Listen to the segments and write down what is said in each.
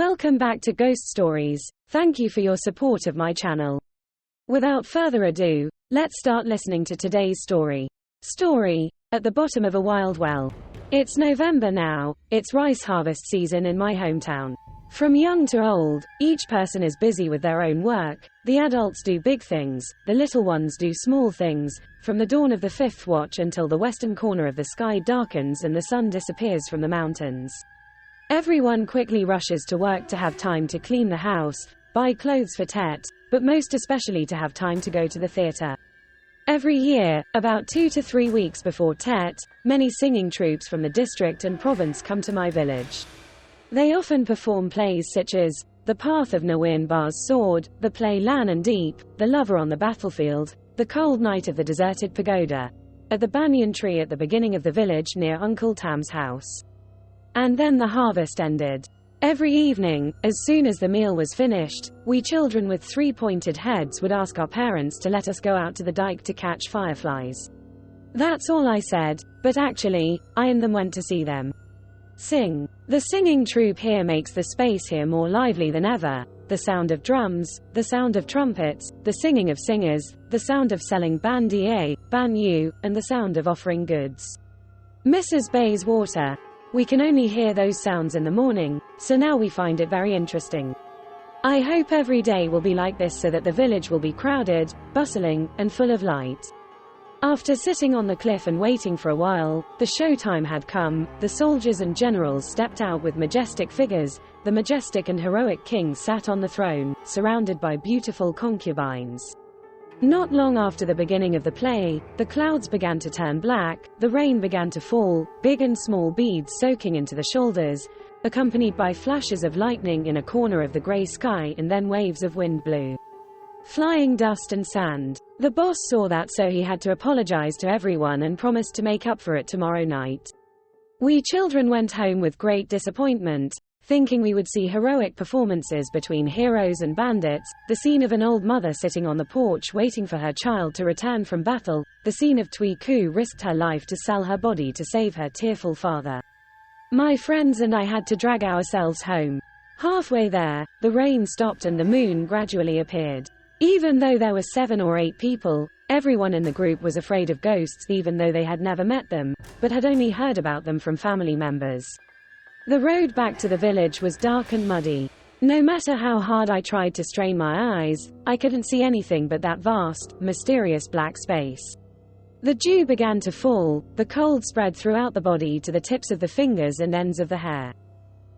Welcome back to Ghost Stories. Thank you for your support of my channel. Without further ado, let's start listening to today's story. At the bottom of a wild well. It's November now, it's rice harvest season in my hometown. From young to old, each person is busy with their own work. The adults do big things, the little ones do small things, from the dawn of the fifth watch until the western corner of the sky darkens and the sun disappears from the mountains. Everyone quickly rushes to work to have time to clean the house, buy clothes for Tet, but most especially to have time to go to the theater. Every year, about 2 to 3 weeks before Tet, many singing troupes from the district and province come to my village. They often perform plays such as The Path of Nawin Bar's Sword, the play Lan and Deep, The Lover on the Battlefield, The Cold Night of the Deserted Pagoda, at the banyan tree at the beginning of the village near Uncle Tam's house. And then the harvest ended. Every evening, as soon as the meal was finished, we children with 3 pointed heads would ask our parents to let us go out to the dike to catch fireflies. That's all I said, but actually, I and them went to see them sing. The singing troupe here makes the space here more lively than ever. The sound of drums, the sound of trumpets, the singing of singers, the sound of selling bandier, banyu, and the sound of offering goods. Mrs. Bay's water. We can only hear those sounds in the morning, so now we find it very interesting. I hope every day will be like this so that the village will be crowded, bustling, and full of light. After sitting on the cliff and waiting for a while, the showtime had come. The soldiers and generals stepped out with majestic figures. The majestic and heroic king sat on the throne, surrounded by beautiful concubines. Not long after the beginning of the play, the clouds began to turn black, the rain began to fall, big and small beads soaking into the shoulders, accompanied by flashes of lightning in a corner of the grey sky, and then waves of wind blew. Flying dust and sand. The boss saw that, so he had to apologize to everyone and promised to make up for it tomorrow night. We children went home with great disappointment, thinking we would see heroic performances between heroes and bandits, the scene of an old mother sitting on the porch waiting for her child to return from battle, the scene of Tui Ku risked her life to sell her body to save her tearful father. My friends and I had to drag ourselves home. Halfway there, the rain stopped and the moon gradually appeared. Even though there were 7 or 8 people, everyone in the group was afraid of ghosts even though they had never met them, but had only heard about them from family members. The road back to the village was dark and muddy. No matter how hard I tried to strain my eyes, I couldn't see anything but that vast, mysterious black space. The dew began to fall, the cold spread throughout the body to the tips of the fingers and ends of the hair.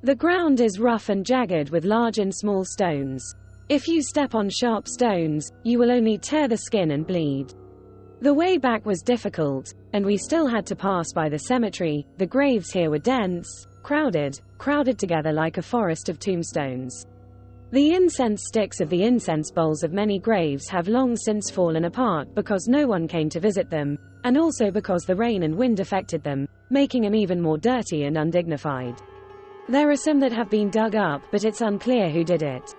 The ground is rough and jagged with large and small stones. If you step on sharp stones, you will only tear the skin and bleed. The way back was difficult, and we still had to pass by the cemetery. The graves here were dense, crowded together like a forest of tombstones. The incense sticks of the incense bowls of many graves have long since fallen apart because no one came to visit them, and also because the rain and wind affected them, making them even more dirty and undignified. There are some that have been dug up, but it's unclear who did it.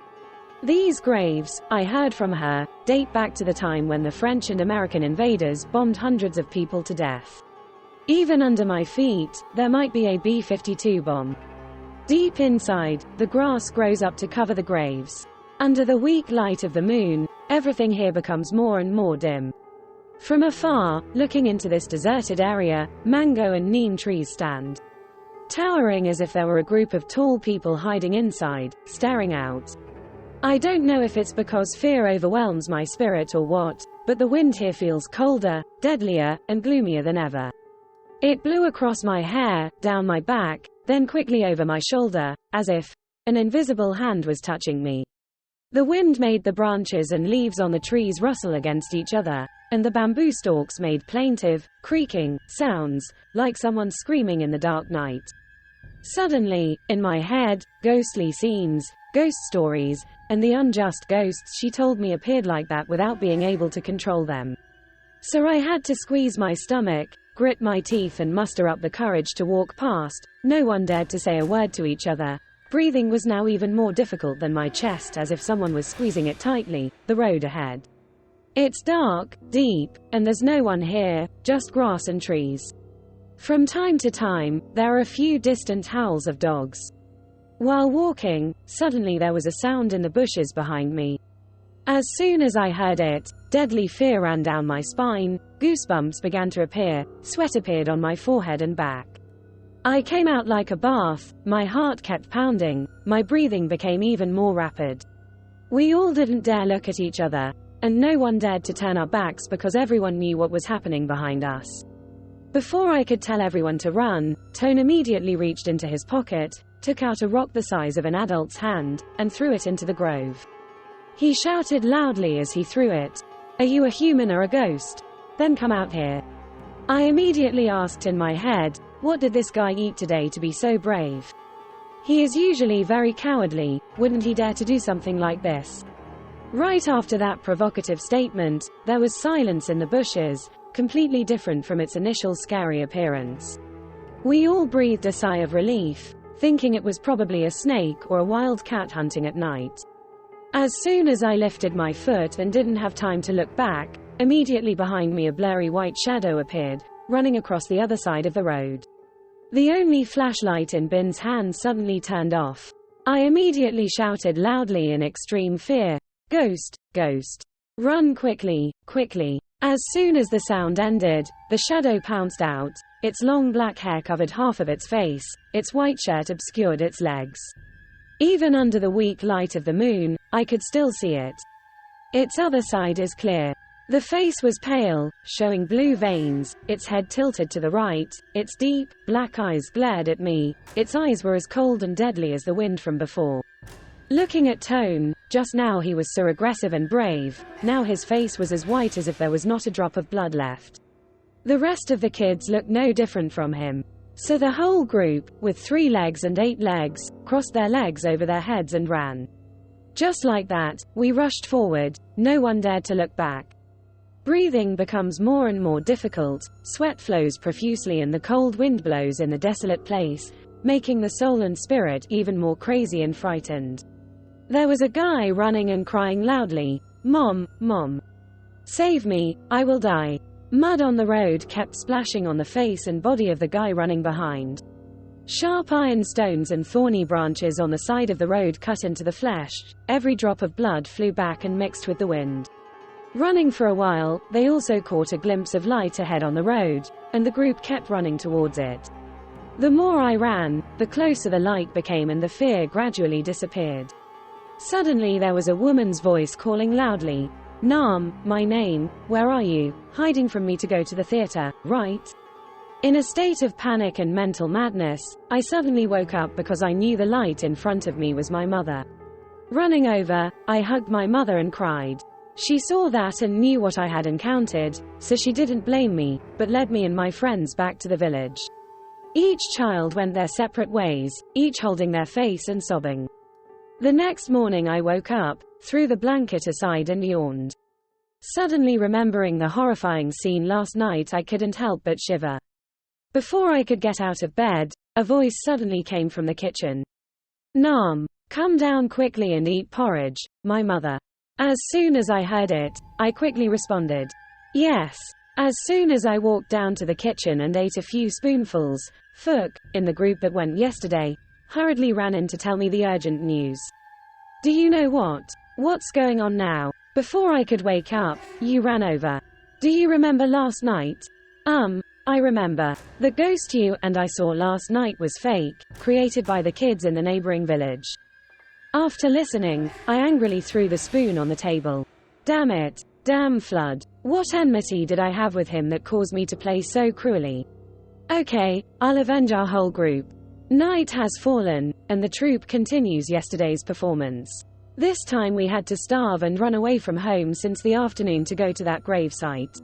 These graves, I heard from her, date back to the time when the French and American invaders bombed hundreds of people to death. Even under my feet, there might be a B-52 bomb. Deep inside, the grass grows up to cover the graves. Under the weak light of the moon, everything here becomes more and more dim. From afar, looking into this deserted area, mango and neem trees stand, towering as if there were a group of tall people hiding inside, staring out. I don't know if it's because fear overwhelms my spirit or what, but the wind here feels colder, deadlier, and gloomier than ever. It blew across my hair, down my back, then quickly over my shoulder, as if an invisible hand was touching me. The wind made the branches and leaves on the trees rustle against each other, and the bamboo stalks made plaintive, creaking sounds, like someone screaming in the dark night. Suddenly, in my head, ghostly scenes, ghost stories, and the unjust ghosts she told me appeared like that without being able to control them. So I had to squeeze my stomach, grit my teeth and muster up the courage to walk past. No one dared to say a word to each other. Breathing was now even more difficult than my chest, as if someone was squeezing it tightly. The road ahead. It's dark, deep, and there's no one here, just grass and trees. From time to time, there are a few distant howls of dogs. While walking, suddenly there was a sound in the bushes behind me. As soon as I heard it, deadly fear ran down my spine, goosebumps began to appear, sweat appeared on my forehead and back. I came out like a bath, my heart kept pounding, my breathing became even more rapid. We all didn't dare look at each other, and no one dared to turn our backs because everyone knew what was happening behind us. Before I could tell everyone to run, Tone immediately reached into his pocket, took out a rock the size of an adult's hand, and threw it into the grove. He shouted loudly as he threw it, "Are you a human or a ghost? Then come out here." I immediately asked in my head, what did this guy eat today to be so brave? He is usually very cowardly, wouldn't he dare to do something like this? Right after that provocative statement, there was silence in the bushes, completely different from its initial scary appearance. We all breathed a sigh of relief, thinking it was probably a snake or a wild cat hunting at night. As soon as I lifted my foot and didn't have time to look back, immediately behind me a blurry white shadow appeared, running across the other side of the road. The only flashlight in Ben's hand suddenly turned off. I immediately shouted loudly in extreme fear, "Ghost, ghost. Run quickly, quickly." As soon as the sound ended, the shadow pounced out, its long black hair covered half of its face, its white shirt obscured its legs. Even under the weak light of the moon, I could still see it. Its other side is clear. The face was pale, showing blue veins, its head tilted to the right, its deep, black eyes glared at me, its eyes were as cold and deadly as the wind from before. Looking at Tone, just now he was so aggressive and brave, now his face was as white as if there was not a drop of blood left. The rest of the kids looked no different from him. So the whole group, with 3 legs and 8 legs, crossed their legs over their heads and ran. Just like that, we rushed forward, no one dared to look back. Breathing becomes more and more difficult, sweat flows profusely and the cold wind blows in the desolate place, making the soul and spirit even more crazy and frightened. There was a guy running and crying loudly, "Mom, Mom. Save me, I will die." Mud on the road kept splashing on the face and body of the guy running behind. Sharp iron stones and thorny branches on the side of the road cut into the flesh, every drop of blood flew back and mixed with the wind. Running for a while, they also caught a glimpse of light ahead on the road, and the group kept running towards it. The more I ran, the closer the light became and the fear gradually disappeared. Suddenly there was a woman's voice calling loudly, "Nam, my name, where are you? Hiding from me to go to the theater, right?" In a state of panic and mental madness, I suddenly woke up because I knew the light in front of me was my mother. Running over, I hugged my mother and cried. She saw that and knew what I had encountered, so she didn't blame me, but led me and my friends back to the village. Each child went their separate ways, each holding their face and sobbing. The next morning I woke up, threw the blanket aside and yawned. Suddenly remembering the horrifying scene last night, I couldn't help but shiver. Before I could get out of bed, a voice suddenly came from the kitchen. "Nam, come down quickly and eat porridge, my mother." As soon as I heard it, I quickly responded, "Yes." As soon as I walked down to the kitchen and ate a few spoonfuls, Fook, in the group that went yesterday, hurriedly ran in to tell me the urgent news. "Do you know what? What's going on now?" Before I could wake up, you ran over. "Do you remember last night?" I remember. The ghost you and I saw last night was fake, created by the kids in the neighboring village." After listening, I angrily threw the spoon on the table. Damn it. Damn Flood. What enmity did I have with him that caused me to play so cruelly? Okay, I'll avenge our whole group. Night has fallen, and the troupe continues yesterday's performance. This time we had to starve and run away from home since the afternoon to go to that gravesite.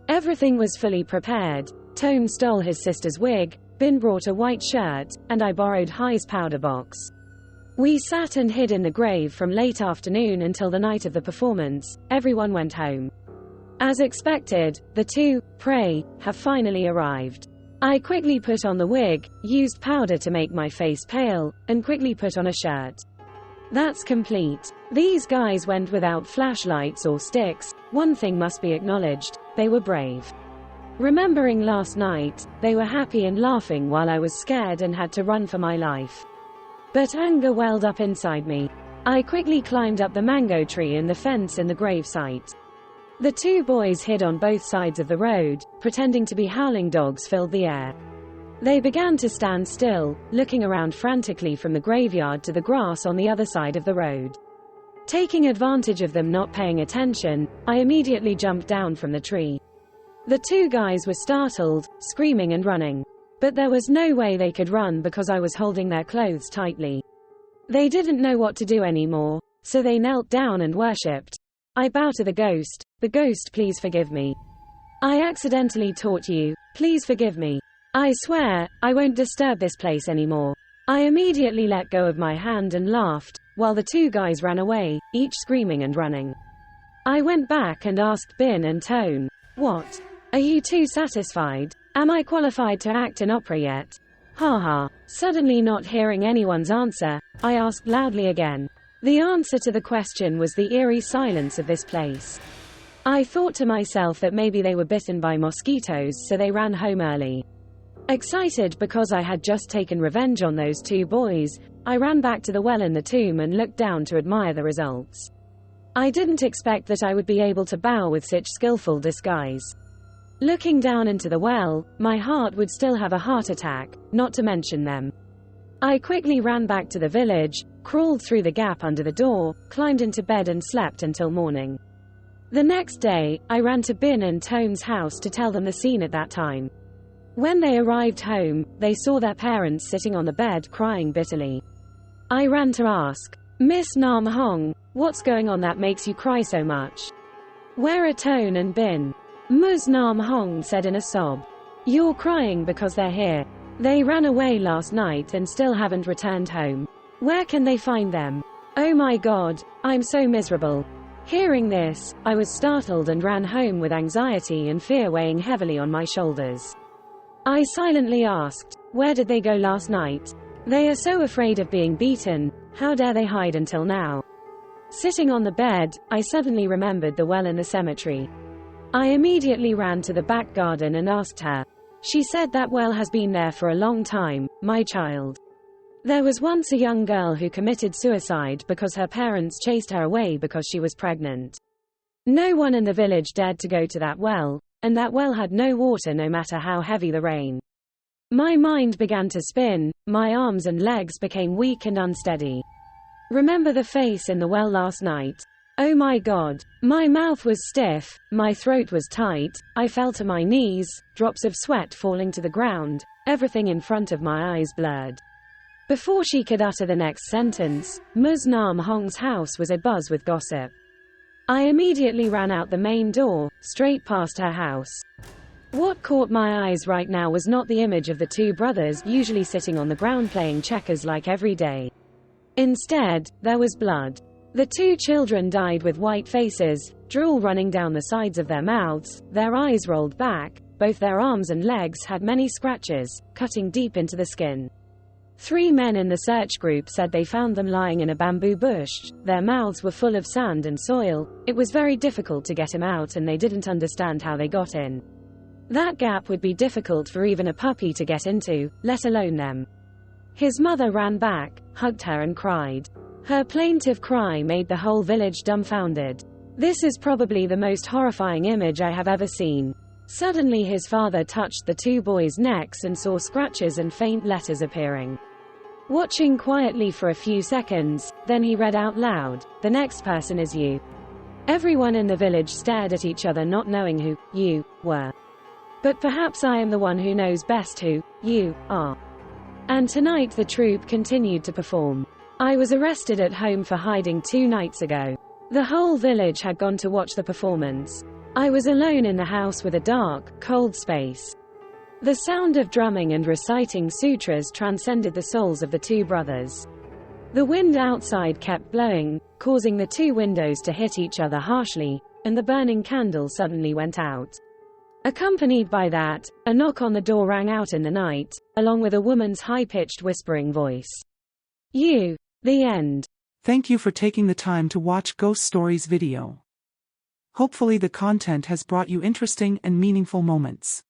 Everything was fully prepared. Tone stole his sister's wig, Bin brought a white shirt, and I borrowed High's powder box. We sat and hid in the grave from late afternoon until the night of the performance. Everyone went home. As expected, the two, Prey, have finally arrived. I quickly put on the wig, used powder to make my face pale, and quickly put on a shirt. That's complete. These guys went without flashlights or sticks. One thing must be acknowledged, they were brave. Remembering last night, they were happy and laughing while I was scared and had to run for my life. But anger welled up inside me. I quickly climbed up the mango tree and the fence in the grave site. The two boys hid on both sides of the road, pretending to be howling dogs filled the air. They began to stand still, looking around frantically from the graveyard to the grass on the other side of the road. Taking advantage of them not paying attention, I immediately jumped down from the tree. The two guys were startled, screaming and running. But there was no way they could run because I was holding their clothes tightly. They didn't know what to do anymore, so they knelt down and worshipped. I bow to the ghost, please forgive me. I accidentally taught you, please forgive me. I swear, I won't disturb this place anymore. I immediately let go of my hand and laughed, while the two guys ran away, each screaming and running. I went back and asked Bin and Tone, "What? Are you two satisfied? Am I qualified to act in opera yet?" Ha. Suddenly not hearing anyone's answer, I asked loudly again. The answer to the question was the eerie silence of this place. I thought to myself that maybe they were bitten by mosquitoes, so they ran home early. Excited because I had just taken revenge on those two boys, I ran back to the well in the tomb and looked down to admire the results. I didn't expect that I would be able to bow with such skillful disguise. Looking down into the well, my heart would still have a heart attack, not to mention them. I quickly ran back to the village, crawled through the gap under the door, climbed into bed and slept until morning. The next day, I ran to Bin and Tone's house to tell them the scene at that time. When they arrived home, they saw their parents sitting on the bed crying bitterly. I ran to ask, "Miss Nam Hong, what's going on that makes you cry so much? Where are Tone and Bin?" Ms. Nam Hong said in a sob, "You're crying because they're here. They ran away last night and still haven't returned home. Where can they find them? Oh my God, I'm so miserable." Hearing this, I was startled and ran home with anxiety and fear weighing heavily on my shoulders. I silently asked, "Where did they go last night? They are so afraid of being beaten, how dare they hide until now?" Sitting on the bed, I suddenly remembered the well in the cemetery. I immediately ran to the back garden and asked her. She said that well has been there for a long time, my child. There was once a young girl who committed suicide because her parents chased her away because she was pregnant. No one in the village dared to go to that well, and that well had no water no matter how heavy the rain. My mind began to spin, my arms and legs became weak and unsteady. Remember the face in the well last night? Oh my God. My mouth was stiff, my throat was tight, I fell to my knees, drops of sweat falling to the ground, everything in front of my eyes blurred. Before she could utter the next sentence, Ms. Nam Hong's house was abuzz with gossip. I immediately ran out the main door, straight past her house. What caught my eyes right now was not the image of the two brothers usually sitting on the ground playing checkers like every day. Instead, there was blood. The two children died with white faces, drool running down the sides of their mouths, their eyes rolled back, both their arms and legs had many scratches, cutting deep into the skin. 3 men in the search group said they found them lying in a bamboo bush, their mouths were full of sand and soil, it was very difficult to get him out and they didn't understand how they got in. That gap would be difficult for even a puppy to get into, let alone them. His mother ran back, hugged her and cried. Her plaintive cry made the whole village dumbfounded. This is probably the most horrifying image I have ever seen. Suddenly his father touched the two boys' necks and saw scratches and faint letters appearing. Watching quietly for a few seconds, then he read out loud, "The next person is you." Everyone in the village stared at each other not knowing who you were. But perhaps I am the one who knows best who you are. And tonight the troupe continued to perform. I was arrested at home for hiding 2 nights ago. The whole village had gone to watch the performance. I was alone in the house with a dark, cold space. The sound of drumming and reciting sutras transcended the souls of the two brothers. The wind outside kept blowing, causing the 2 windows to hit each other harshly, and the burning candle suddenly went out. Accompanied by that, a knock on the door rang out in the night, along with a woman's high-pitched whispering voice. The end. Thank you for taking the time to watch Ghost Stories video. Hopefully the content has brought you interesting and meaningful moments.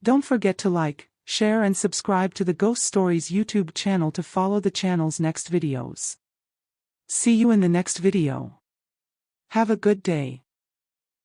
Don't forget to like, share and subscribe to the Ghost Stories YouTube channel to follow the channel's next videos. See you in the next video. Have a good day.